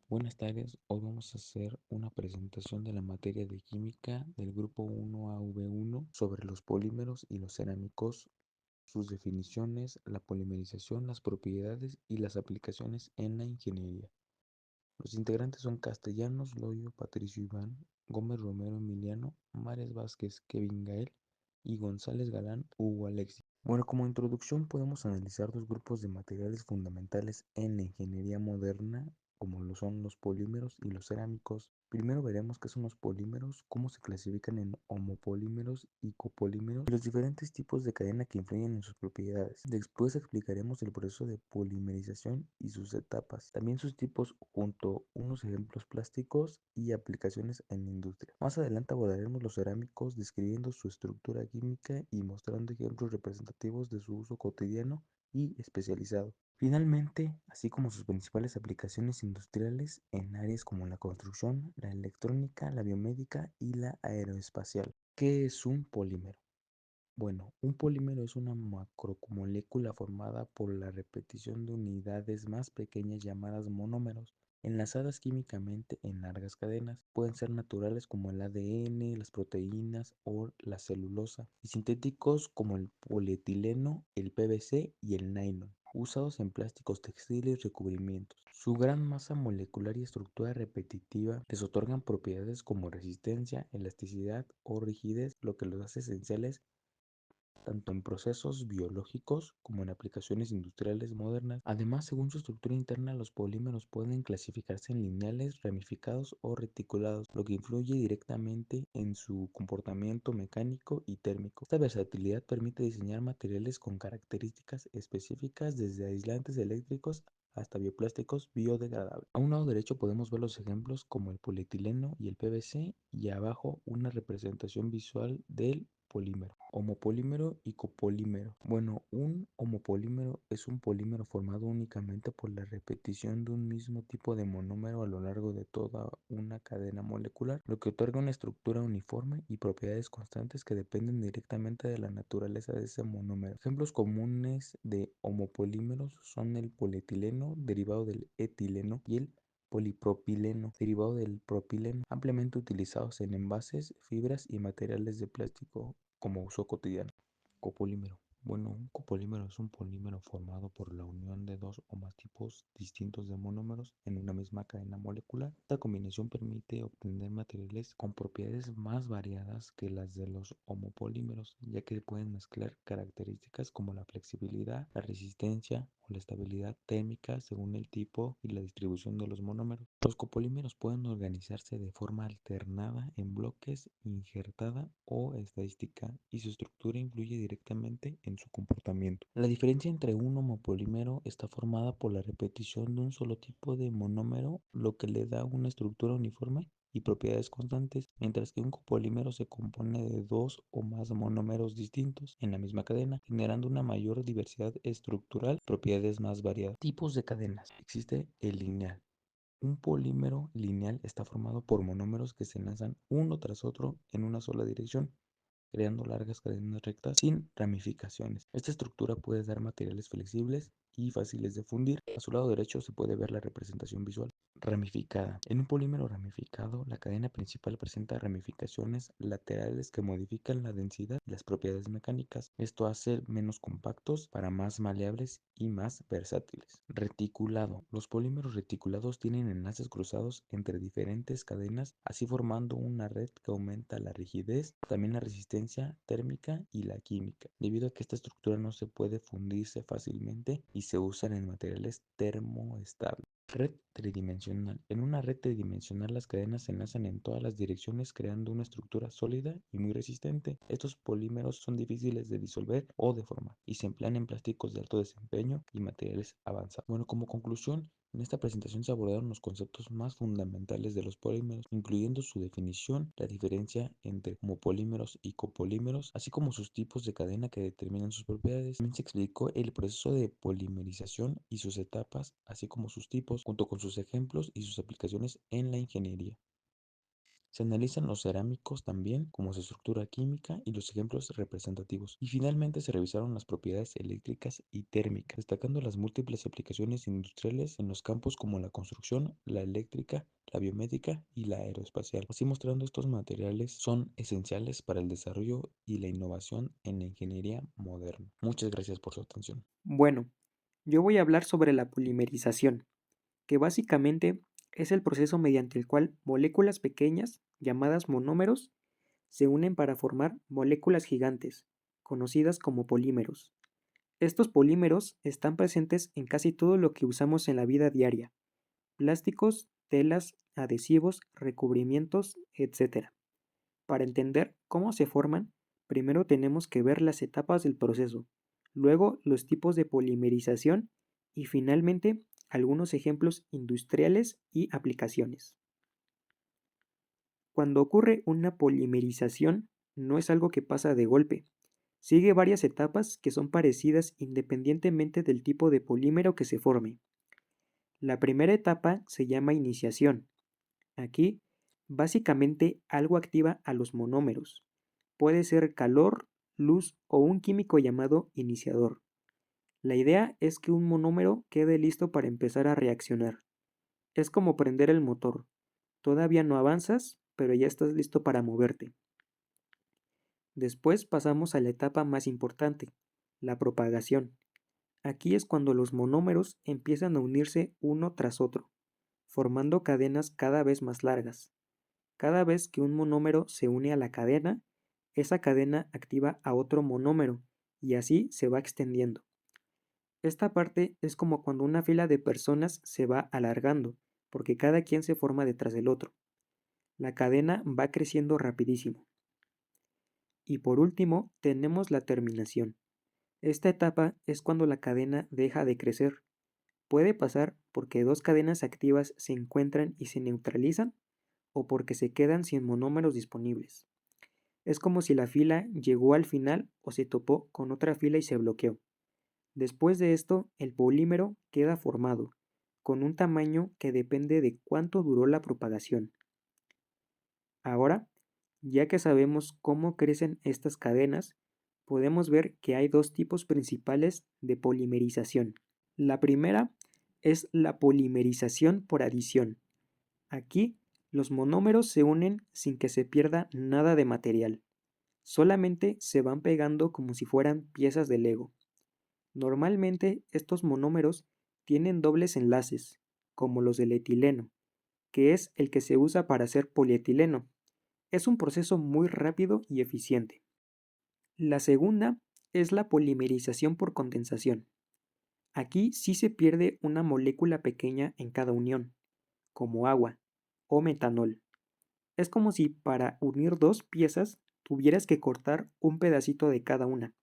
Buenas tardes, hoy vamos a hacer una presentación de la materia de química del grupo 1AV1 sobre los polímeros y los cerámicos, sus definiciones, la polimerización, las propiedades y las aplicaciones en la ingeniería. Los integrantes son Castellanos, Loyo, Patricio Iván, Gómez Romero Emiliano, Mares Vázquez, Kevin Gael y González Galán Hugo Alexis. Bueno, como introducción podemos analizar dos grupos de materiales fundamentales en la ingeniería moderna, como lo son los polímeros y los cerámicos. Primero veremos qué son los polímeros, cómo se clasifican en homopolímeros y copolímeros y los diferentes tipos de cadena que influyen en sus propiedades. Después explicaremos el proceso de polimerización y sus etapas, también sus tipos junto a unos ejemplos plásticos y aplicaciones en la industria. Más adelante abordaremos los cerámicos describiendo su estructura química y mostrando ejemplos representativos de su uso cotidiano y especializado. Finalmente, así como sus principales aplicaciones industriales en áreas como la construcción, la electrónica, la biomédica y la aeroespacial. ¿Qué es un polímero? Bueno, un polímero es una macromolécula formada por la repetición de unidades más pequeñas llamadas monómeros, enlazadas químicamente en largas cadenas. Pueden ser naturales como el ADN, las proteínas o la celulosa, y sintéticos como el polietileno, el PVC y el nylon, usados en plásticos textiles y recubrimientos. Su gran masa molecular y estructura repetitiva les otorgan propiedades como resistencia, elasticidad o rigidez, lo que los hace esenciales tanto en procesos biológicos como en aplicaciones industriales modernas. Además, según su estructura interna, los polímeros pueden clasificarse en lineales, ramificados o reticulados, lo que influye directamente en su comportamiento mecánico y térmico. Esta versatilidad permite diseñar materiales con características específicas desde aislantes eléctricos hasta bioplásticos biodegradables. A un lado derecho podemos ver los ejemplos como el polietileno y el PVC, y abajo una representación visual del polímero, homopolímero y copolímero. Bueno, un homopolímero es un polímero formado únicamente por la repetición de un mismo tipo de monómero a lo largo de toda una cadena molecular, lo que otorga una estructura uniforme y propiedades constantes que dependen directamente de la naturaleza de ese monómero. Ejemplos comunes de homopolímeros son el polietileno, derivado del etileno, y el polipropileno, derivado del propileno, ampliamente utilizados en envases, fibras y materiales de plástico como uso cotidiano. Copolímero. Bueno, un copolímero es un polímero formado por la unión de dos o más tipos distintos de monómeros en una misma cadena molecular. Esta combinación permite obtener materiales con propiedades más variadas que las de los homopolímeros, ya que pueden mezclar características como la flexibilidad, la resistencia o la estabilidad térmica según el tipo y la distribución de los monómeros. Los copolímeros pueden organizarse de forma alternada en bloques, injertada o estadística, y su estructura influye directamente en su comportamiento. La diferencia entre un homopolímero está formada por la repetición de un solo tipo de monómero, lo que le da una estructura uniforme y propiedades constantes, mientras que un copolímero se compone de dos o más monómeros distintos en la misma cadena, generando una mayor diversidad estructural y propiedades más variadas. Tipos de cadenas. Existe el lineal. Un polímero lineal está formado por monómeros que se enlazan uno tras otro en una sola dirección, creando largas cadenas rectas sin ramificaciones. Esta estructura puede dar materiales flexibles y fáciles de fundir. A su lado derecho se puede ver la representación visual. Ramificada. En un polímero ramificado, la cadena principal presenta ramificaciones laterales que modifican la densidad y las propiedades mecánicas. Esto hace menos compactos para más maleables y más versátiles. Reticulado. Los polímeros reticulados tienen enlaces cruzados entre diferentes cadenas, así formando una red que aumenta la rigidez, también la resistencia térmica y la química, debido a que esta estructura no se puede fundirse fácilmente y se usan en materiales termoestables. Red tridimensional. En una red tridimensional las cadenas se enlazan en todas las direcciones creando una estructura sólida y muy resistente. Estos polímeros son difíciles de disolver o deformar y se emplean en plásticos de alto desempeño y materiales avanzados. Bueno, como conclusión, en esta presentación se abordaron los conceptos más fundamentales de los polímeros, incluyendo su definición, la diferencia entre homopolímeros y copolímeros, así como sus tipos de cadena que determinan sus propiedades. También se explicó el proceso de polimerización y sus etapas, así como sus tipos, junto con sus ejemplos y sus aplicaciones en la ingeniería. Se analizan los cerámicos también, como su estructura química y los ejemplos representativos. Y finalmente se revisaron las propiedades eléctricas y térmicas, destacando las múltiples aplicaciones industriales en los campos como la construcción, la eléctrica, la biomédica y la aeroespacial. Así mostrando estos materiales son esenciales para el desarrollo y la innovación en la ingeniería moderna. Muchas gracias por su atención. Bueno, yo voy a hablar sobre la polimerización, que básicamente es el proceso mediante el cual moléculas pequeñas, llamadas monómeros, se unen para formar moléculas gigantes, conocidas como polímeros. Estos polímeros están presentes en casi todo lo que usamos en la vida diaria: plásticos, telas, adhesivos, recubrimientos, etc. Para entender cómo se forman, primero tenemos que ver las etapas del proceso, luego los tipos de polimerización y finalmente algunos ejemplos industriales y aplicaciones. Cuando ocurre una polimerización, no es algo que pasa de golpe. Sigue varias etapas que son parecidas independientemente del tipo de polímero que se forme. La primera etapa se llama iniciación. Aquí, básicamente algo activa a los monómeros. Puede ser calor, luz o un químico llamado iniciador. La idea es que un monómero quede listo para empezar a reaccionar. Es como prender el motor. Todavía no avanzas, pero ya estás listo para moverte. Después pasamos a la etapa más importante, la propagación. Aquí es cuando los monómeros empiezan a unirse uno tras otro, formando cadenas cada vez más largas. Cada vez que un monómero se une a la cadena, esa cadena activa a otro monómero y así se va extendiendo. Esta parte es como cuando una fila de personas se va alargando, porque cada quien se forma detrás del otro. La cadena va creciendo rapidísimo. Y por último, tenemos la terminación. Esta etapa es cuando la cadena deja de crecer. Puede pasar porque dos cadenas activas se encuentran y se neutralizan, o porque se quedan sin monómeros disponibles. Es como si la fila llegó al final o se topó con otra fila y se bloqueó. Después de esto, el polímero queda formado, con un tamaño que depende de cuánto duró la propagación. Ahora, ya que sabemos cómo crecen estas cadenas, podemos ver que hay dos tipos principales de polimerización. La primera es la polimerización por adición. Aquí, los monómeros se unen sin que se pierda nada de material. Solamente se van pegando como si fueran piezas de Lego. Normalmente estos monómeros tienen dobles enlaces, como los del etileno, que es el que se usa para hacer polietileno. Es un proceso muy rápido y eficiente. La segunda es la polimerización por condensación. Aquí sí se pierde una molécula pequeña en cada unión, como agua o metanol. Es como si para unir dos piezas tuvieras que cortar un pedacito de cada una.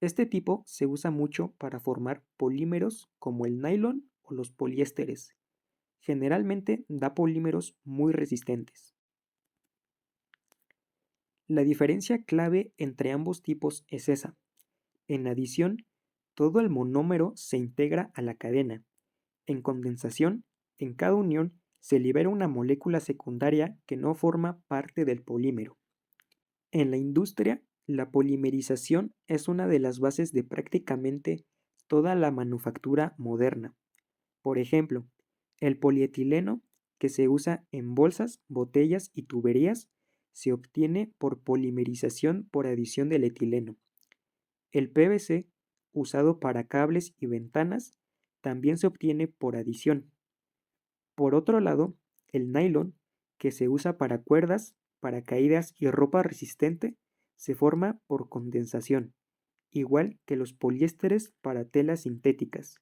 Este tipo se usa mucho para formar polímeros como el nylon o los poliésteres. Generalmente da polímeros muy resistentes. La diferencia clave entre ambos tipos es esa. En adición, todo el monómero se integra a la cadena. En condensación, en cada unión se libera una molécula secundaria que no forma parte del polímero. En la industria, la polimerización es una de las bases de prácticamente toda la manufactura moderna. Por ejemplo, el polietileno, que se usa en bolsas, botellas y tuberías, se obtiene por polimerización por adición del etileno. El PVC, usado para cables y ventanas, también se obtiene por adición. Por otro lado, el nylon, que se usa para cuerdas, paracaídas y ropa resistente, se forma por condensación, igual que los poliésteres para telas sintéticas.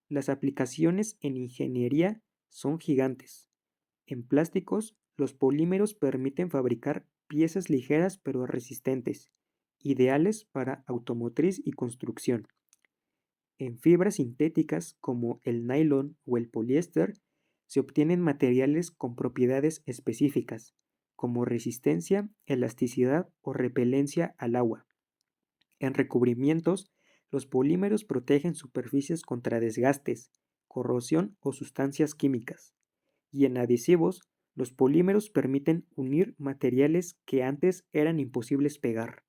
Las aplicaciones en ingeniería son gigantes. En plásticos, los polímeros permiten fabricar piezas ligeras pero resistentes, ideales para automotriz y construcción. En fibras sintéticas como el nylon o el poliéster, se obtienen materiales con propiedades específicas, como resistencia, elasticidad o repelencia al agua. En recubrimientos, los polímeros protegen superficies contra desgastes, corrosión o sustancias químicas. Y en adhesivos, Los polímeros permiten unir materiales que antes eran imposibles pegar.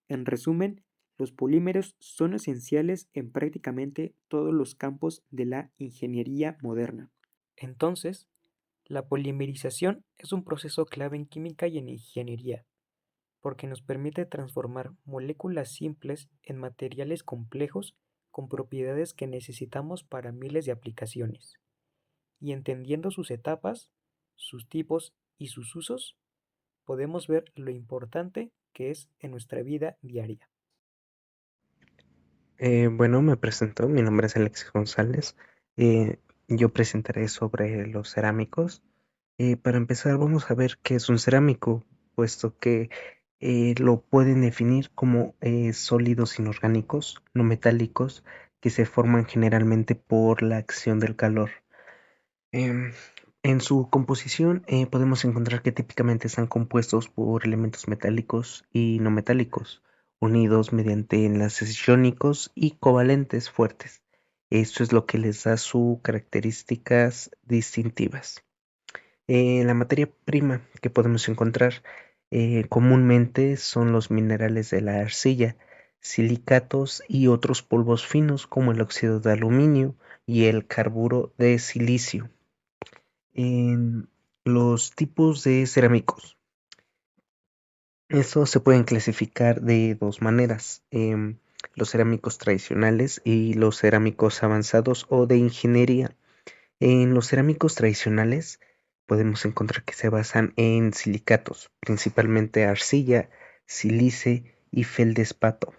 En resumen, los polímeros son esenciales en prácticamente todos los campos de la ingeniería moderna. Entonces, la polimerización es un proceso clave en química y en ingeniería, porque nos permite transformar moléculas simples en materiales complejos con propiedades que necesitamos para miles de aplicaciones. Y entendiendo sus etapas, sus tipos y sus usos, podemos ver lo importante que es en nuestra vida diaria. Bueno, me presento, mi nombre es Alexis González. Yo presentaré sobre los cerámicos. Para empezar, vamos a ver qué es un cerámico, puesto que lo pueden definir como sólidos inorgánicos, no metálicos, que se forman generalmente por la acción del calor. Em, en su composición podemos encontrar que típicamente están compuestos por elementos metálicos y no metálicos, unidos mediante enlaces iónicos y covalentes fuertes. Esto es lo que les da sus características distintivas. La materia prima que podemos encontrar comúnmente son los minerales de la arcilla, silicatos y otros polvos finos como el óxido de aluminio y el carburo de silicio. En los tipos de cerámicos. Estos se pueden clasificar de dos maneras, los cerámicos tradicionales y los cerámicos avanzados o de ingeniería. En los cerámicos tradicionales podemos encontrar que se basan en silicatos, principalmente arcilla, sílice y feldespato.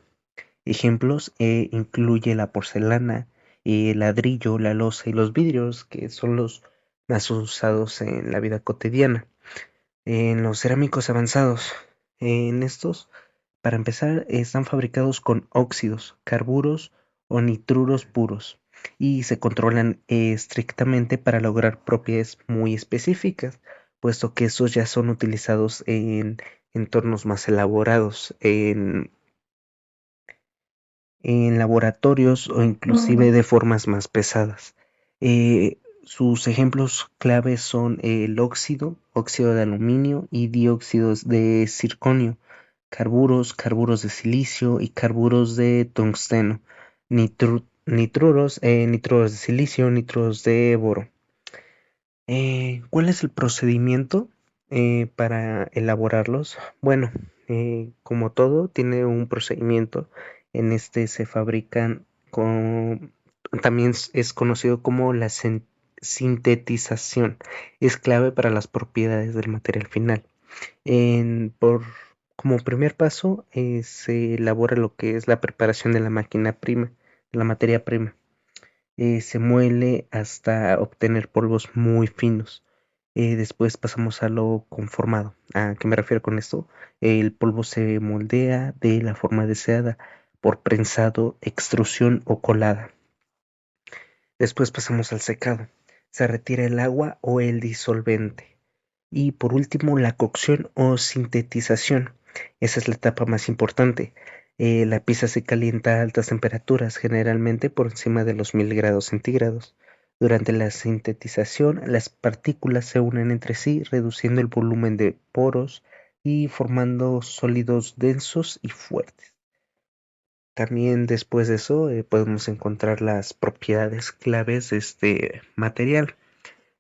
Ejemplos incluye la porcelana, el ladrillo, la loza y los vidrios, que son los más usados en la vida cotidiana. En los cerámicos avanzados, en estos, para empezar, están fabricados con óxidos, carburos o nitruros puros y se controlan estrictamente para lograr propiedades muy específicas, puesto que estos ya son utilizados en entornos más elaborados, en laboratorios o inclusive de formas más pesadas. Sus ejemplos claves son el óxido, óxido de aluminio y dióxidos de circonio, carburos de silicio y carburos de tungsteno, nitruros de silicio, nitruros de boro. ¿Cuál es el procedimiento para elaborarlos? Bueno, como todo, tiene un procedimiento. En este se fabrican con, también es conocido como la sintetización. Es clave para las propiedades del material final. Como primer paso, se elabora lo que es la preparación de la máquina prima, la materia prima. Se muele hasta obtener polvos muy finos. Después pasamos a lo conformado. ¿A qué me refiero con esto? El polvo se moldea de la forma deseada por prensado, extrusión o colada. Después pasamos al secado. Se retira el agua o el disolvente. Y por último, la cocción o sintetización. Esa es la etapa más importante. La pieza se calienta a altas temperaturas, generalmente por encima de los 1000 °C. Durante la sintetización, las partículas se unen entre sí, reduciendo el volumen de poros y formando sólidos densos y fuertes. También después de eso podemos encontrar las propiedades claves de este material.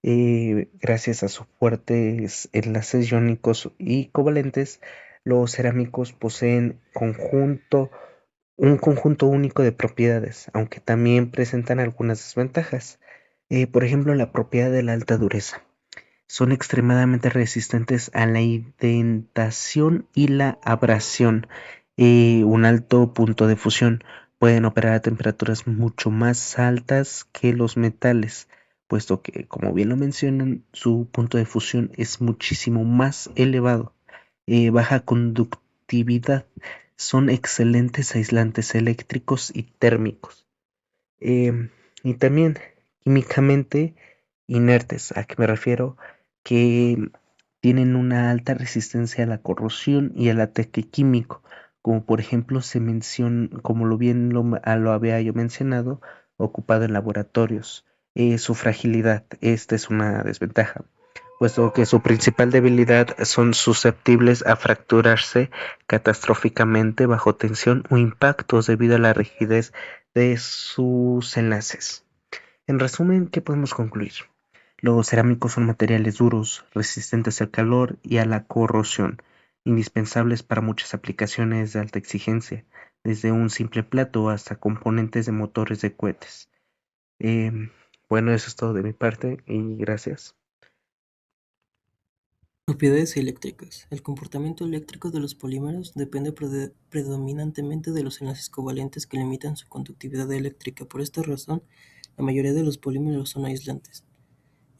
Gracias a sus fuertes enlaces iónicos y covalentes, los cerámicos poseen un conjunto único de propiedades, aunque también presentan algunas desventajas. Por ejemplo, la propiedad de la alta dureza. Son extremadamente resistentes a la indentación y la abrasión. Un alto punto de fusión. Pueden operar a temperaturas mucho más altas que los metales, puesto que, como bien lo mencionan, su punto de fusión es muchísimo más elevado. Baja conductividad. Son excelentes aislantes eléctricos y térmicos. Y también químicamente inertes. ¿A qué me refiero? Que tienen una alta resistencia a la corrosión y al ataque químico, como por ejemplo se menciona, como lo había yo mencionado, ocupado en laboratorios. Su fragilidad, esta es una desventaja, puesto que su principal debilidad son susceptibles a fracturarse catastróficamente bajo tensión o impactos debido a la rigidez de sus enlaces. En resumen, ¿qué podemos concluir? Los cerámicos son materiales duros, resistentes al calor y a la corrosión, indispensables para muchas aplicaciones de alta exigencia, desde un simple plato hasta componentes de motores de cohetes. Em, bueno, eso es todo de mi parte y gracias. Propiedades eléctricas. El comportamiento eléctrico de los polímeros depende predominantemente de los enlaces covalentes que limitan su conductividad eléctrica. Por esta razón, la mayoría de los polímeros son aislantes.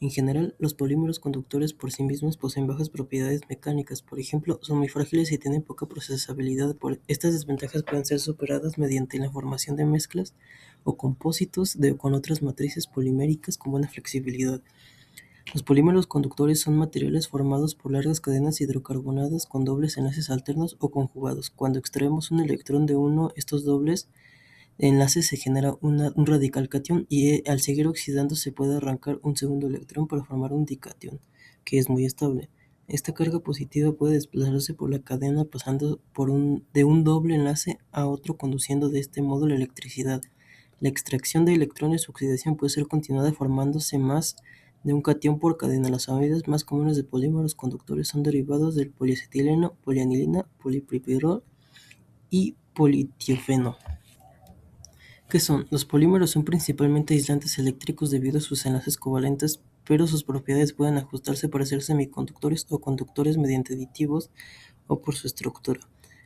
En general, los polímeros conductores por sí mismos poseen bajas propiedades mecánicas. Por ejemplo, son muy frágiles y tienen poca procesabilidad. Estas desventajas pueden ser superadas mediante la formación de mezclas o compósitos con otras matrices poliméricas con buena flexibilidad. Los polímeros conductores son materiales formados por largas cadenas hidrocarbonadas con dobles enlaces alternos o conjugados. Cuando extraemos un electrón de uno de estos dobles enlaces se genera un radical catión y al seguir oxidando se puede arrancar un segundo electrón para formar un dicatión, que es muy estable. Esta carga positiva puede desplazarse por la cadena pasando de un doble enlace a otro, conduciendo de este modo la electricidad. La extracción de electrones o oxidación puede ser continuada formándose más de un catión por cadena. Las familias más comunes de polímeros conductores son derivados del poliacetileno, polianilina, polipropirol y politiofeno. ¿Qué son? Los polímeros son principalmente aislantes eléctricos debido a sus enlaces covalentes, pero sus propiedades pueden ajustarse para ser semiconductores o conductores mediante aditivos o por su estructura.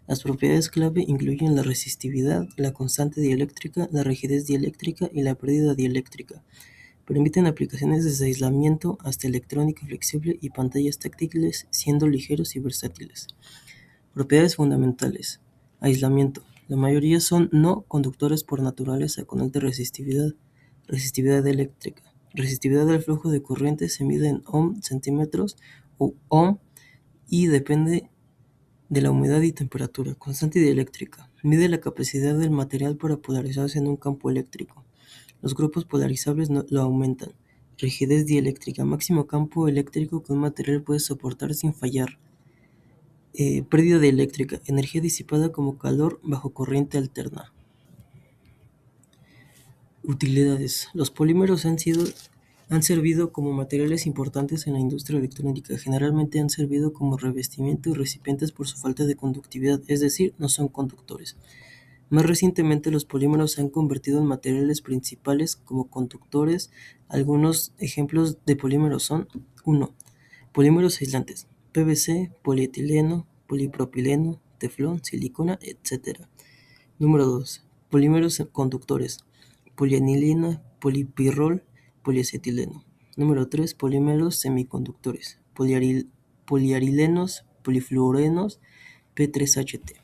Las propiedades clave incluyen la resistividad, la constante dieléctrica, la rigidez dieléctrica y la pérdida dieléctrica. Permiten aplicaciones desde aislamiento hasta electrónica flexible y pantallas táctiles, siendo ligeros y versátiles. Propiedades fundamentales. Aislamiento. La mayoría son no conductores por naturaleza con alta resistividad. Resistividad eléctrica. Resistividad del flujo de corriente se mide en ohm, centímetros o ohm y depende de la humedad y temperatura. Constante dieléctrica. Mide la capacidad del material para polarizarse en un campo eléctrico. Los grupos polarizables lo aumentan. Rigidez dieléctrica. Máximo campo eléctrico que un material puede soportar sin fallar. Pérdida dieléctrica. Energía disipada como calor bajo corriente alterna. Utilidades. Los polímeros han servido como materiales importantes en la industria electrónica. Generalmente han servido como revestimiento y recipientes por su falta de conductividad, es decir, no son conductores. Más recientemente, los polímeros se han convertido en materiales principales como conductores. Algunos ejemplos de polímeros son: 1. Polímeros aislantes: PVC, polietileno, polipropileno, teflón, silicona, etc. Número 2. Polímeros conductores: polianilina, polipirrol, poliacetileno. Número 3. Polímeros semiconductores: poliarilenos, polifluorenos, P3HT.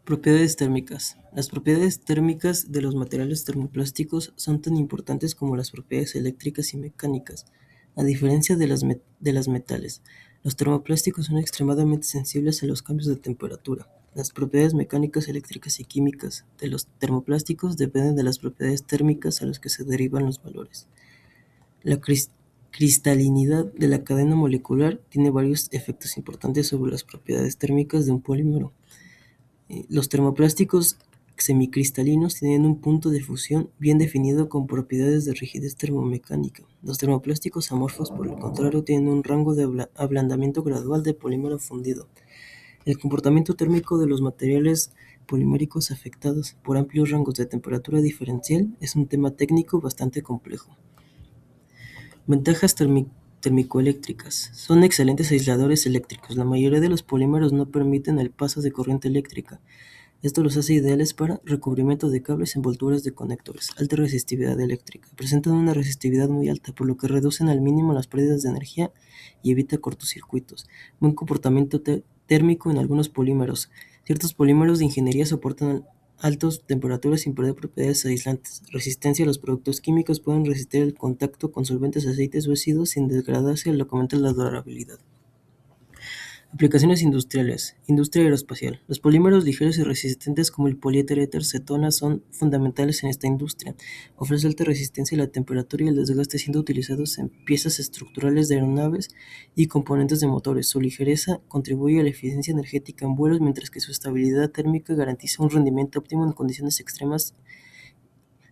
Propiedades térmicas. Las propiedades térmicas de los materiales termoplásticos son tan importantes como las propiedades eléctricas y mecánicas. A diferencia de las metales, los termoplásticos son extremadamente sensibles a los cambios de temperatura. Las propiedades mecánicas, eléctricas y químicas de los termoplásticos dependen de las propiedades térmicas a las que se derivan los valores. La cristalinidad de la cadena molecular tiene varios efectos importantes sobre las propiedades térmicas de un polímero. Los termoplásticos semicristalinos tienen un punto de fusión bien definido con propiedades de rigidez termomecánica. Los termoplásticos amorfos, por el contrario, tienen un rango de ablandamiento gradual de polímero fundido. El comportamiento térmico de los materiales poliméricos afectados por amplios rangos de temperatura diferencial es un tema técnico bastante complejo. Ventajas térmico-eléctricas. Son excelentes aisladores eléctricos. La mayoría de los polímeros no permiten el paso de corriente eléctrica. Esto los hace ideales para recubrimiento de cables y envolturas de conectores. Alta resistividad eléctrica. Presentan una resistividad muy alta, por lo que reducen al mínimo las pérdidas de energía y evita cortocircuitos. Buen comportamiento térmico en algunos polímeros. Ciertos polímeros de ingeniería soportan altas temperaturas sin perder propiedades aislantes. Resistencia a los productos químicos. Pueden resistir el contacto con solventes, aceites o ácidos sin degradarse, lo que aumenta la durabilidad. Aplicaciones industriales. Industria aeroespacial. Los polímeros ligeros y resistentes como el poliéter cetona son fundamentales en esta industria. Ofrece alta resistencia a la temperatura y el desgaste, siendo utilizados en piezas estructurales de aeronaves y componentes de motores. Su ligereza contribuye a la eficiencia energética en vuelos, mientras que su estabilidad térmica garantiza un rendimiento óptimo en condiciones extremas.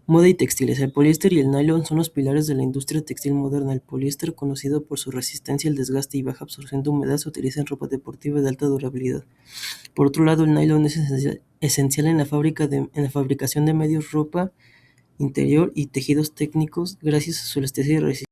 Moda y textiles. El poliéster y el nylon son los pilares de la industria textil moderna. El poliéster, conocido por su resistencia al desgaste y baja absorción de humedad, se utiliza en ropa deportiva de alta durabilidad. Por otro lado, el nylon es esencial en la fabricación de medios, ropa interior y tejidos técnicos, gracias a su elasticidad y resistencia.